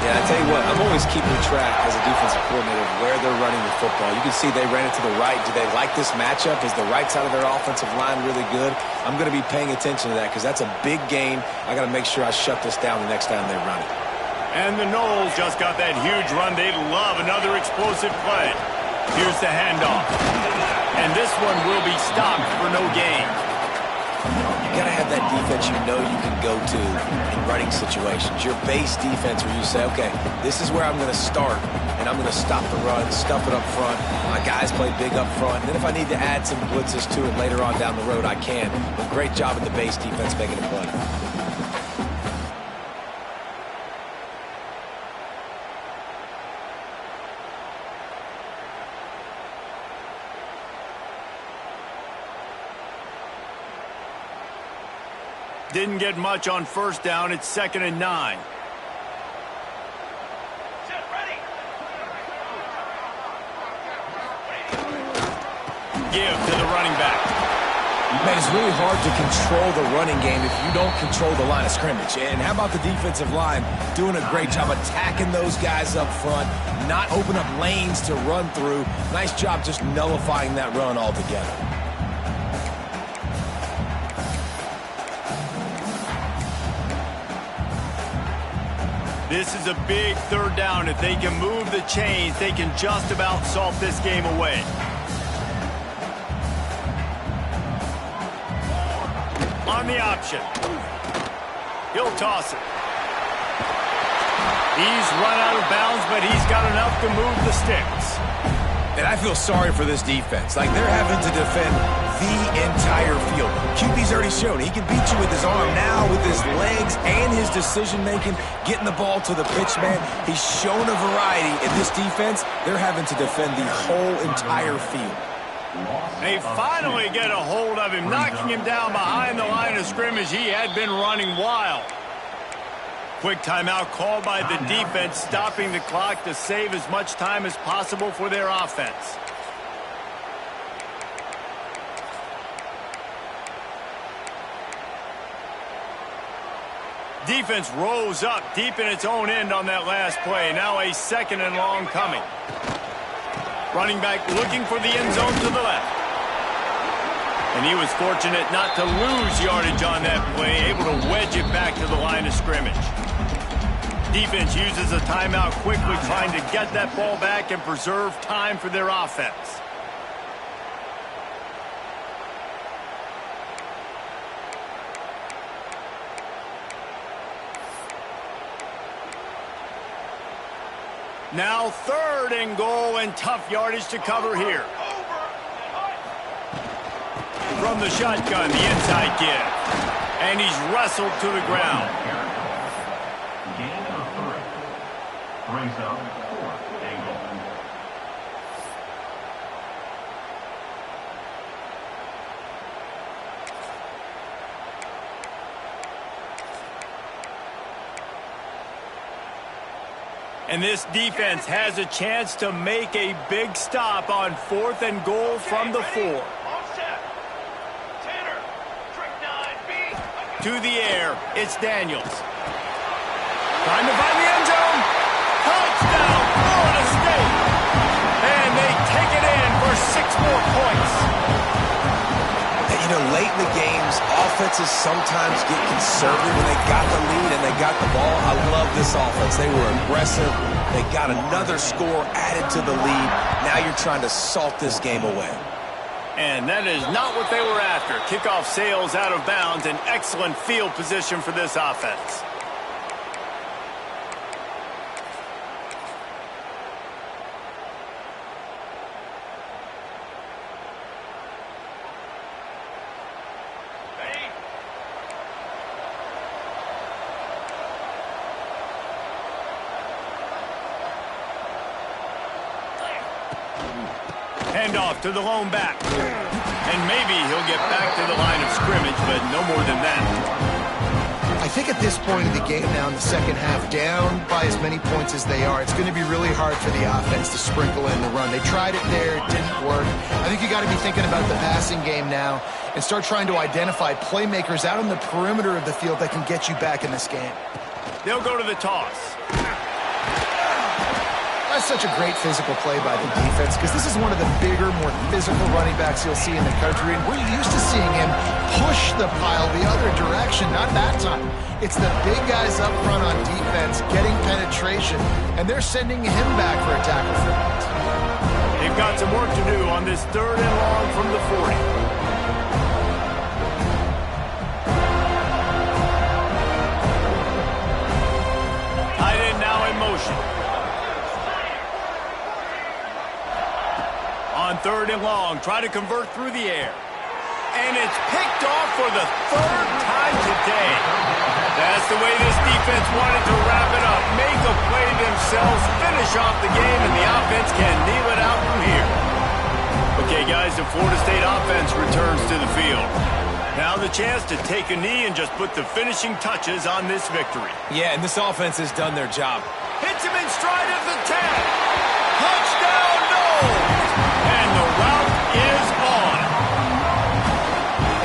Yeah, I tell you what, I'm always keeping track as a defensive coordinator of where they're running the football. You can see they ran it to the right. Do they like this matchup? Is the right side of their offensive line really good? I'm going to be paying attention to that because that's a big game. I got to make sure I shut this down the next time they run it. And the Knowles just got that huge run. They'd love another explosive play. Here's the handoff. And this one will be stopped for no gain. You got to have that defense you know you can go to in running situations. Your base defense where you say, okay, this is where I'm going to start, and I'm going to stop the run, stuff it up front. My guys play big up front. And then if I need to add some blitzes to it later on down the road, I can. But great job at the base defense making a play. Didn't get much on first down. It's 2nd and 9. Give to the running back. Man, it's really hard to control the running game if you don't control the line of scrimmage. And how about the defensive line doing a great job attacking those guys up front, not open up lanes to run through. Nice job just nullifying that run altogether. This is a big 3rd down. If they can move the chains, they can just about salt this game away. On the option. He'll toss it. He's run out of bounds, but he's got enough to move the sticks. And I feel sorry for this defense. Like, they're having to defend the entire field. QB's already shown he can beat you with his arm. Now with his legs and his decision-making, getting the ball to the pitch man, he's shown a variety. In this defense, they're having to defend the whole entire field. They finally get a hold of him, knocking him down behind the line of scrimmage. He had been running wild. Quick timeout called by the defense, stopping the clock to save as much time as possible for their offense. Defense rose up deep in its own end on that last play. Now a 2nd and long coming. Running back looking for the end zone to the left. And he was fortunate not to lose yardage on that play, able to wedge it back to the line of scrimmage. Defense uses a timeout quickly, trying to get that ball back and preserve time for their offense. Now 3rd and goal, and tough yardage to cover here. From the shotgun, the inside give. And he's wrestled to the ground. Brings up 4th and goal. And this defense has a chance to make a big stop on 4th and goal from the 4. To the air, it's Daniels. Trying to find the end zone. Touchdown, Florida State. And they take it in for 6 more points. You know, late in the games, offenses sometimes get conservative when they got the lead and they got the ball. I love this offense. They were aggressive. They got another score added to the lead. Now you're trying to salt this game away. And that is not what they were after. Kickoff sails out of bounds. An excellent field position for this offense. Hand off to the lone back. And maybe he'll get back to the line of scrimmage, but no more than that. I think at this point in the game now in the second half, down by as many points as they are, it's going to be really hard for the offense to sprinkle in the run. They tried it there, it didn't work. I think you got to be thinking about the passing game now and start trying to identify playmakers out on the perimeter of the field that can get you back in this game. They'll go to the toss. That's such a great physical play by the defense because this is one of the bigger, more physical running backs you'll see in the country, and we're used to seeing him push the pile the other direction. Not that time. It's the big guys up front on defense getting penetration, and they're sending him back for a tackle for that. They've got some work to do on this 3rd and long from the 40. Tight end now in motion. On 3rd and long, try to convert through the air. And it's picked off for the 3rd time today. That's the way this defense wanted to wrap it up. Make a play themselves, finish off the game, and the offense can kneel it out from here. Okay, guys, the Florida State offense returns to the field. Now the chance to take a knee and just put the finishing touches on this victory. Yeah, and this offense has done their job. Hits him in stride at the 10. Touchdown, no! And the route is on.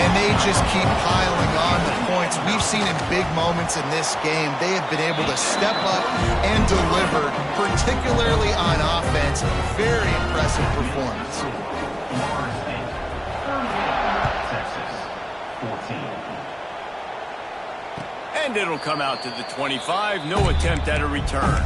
And they just keep piling on the points. We've seen in big moments in this game, they have been able to step up and deliver, particularly on offense. Very impressive performance. And it'll come out to the 25. No attempt at a return.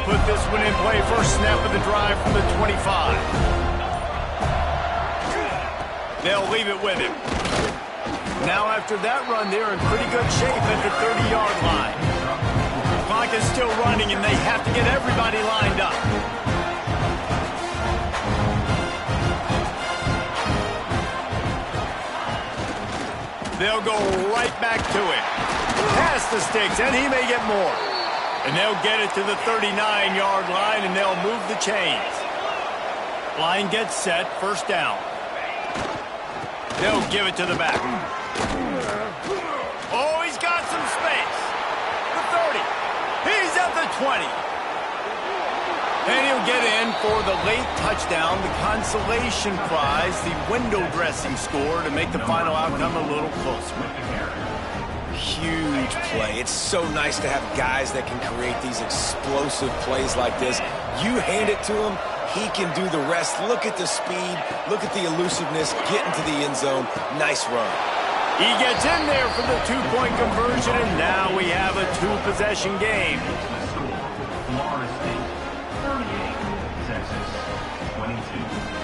Put this one in play. First snap of the drive from the 25. They'll leave it with him. Now after that run, they're in pretty good shape at the 30-yard line. The clock is still running, and they have to get everybody lined up. They'll go right back to it. Past the sticks, and he may get more. And they'll get it to the 39-yard line, and they'll move the chains. Line gets set, first down. They'll give it to the back. Oh, he's got some space. The 30. He's at the 20. And he'll get in for the late touchdown, the consolation prize, the window dressing score to make the final outcome a little closer. Huge play. It's so nice to have guys that can create these explosive plays like this. You hand it to him, he can do the rest. Look at the speed, look at the elusiveness, get into the end zone. Nice run. He gets in there for the two-point conversion, and now we have a two-possession game. Florida State 38, Texas 22.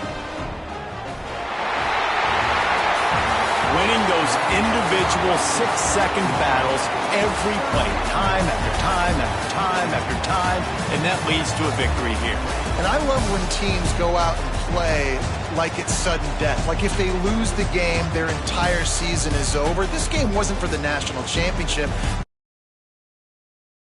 Winning those individual 6-second battles every play, time after time after time after time, and that leads to a victory here. And I love when teams go out and play like it's sudden death. Like if they lose the game, their entire season is over. This game wasn't for the national championship.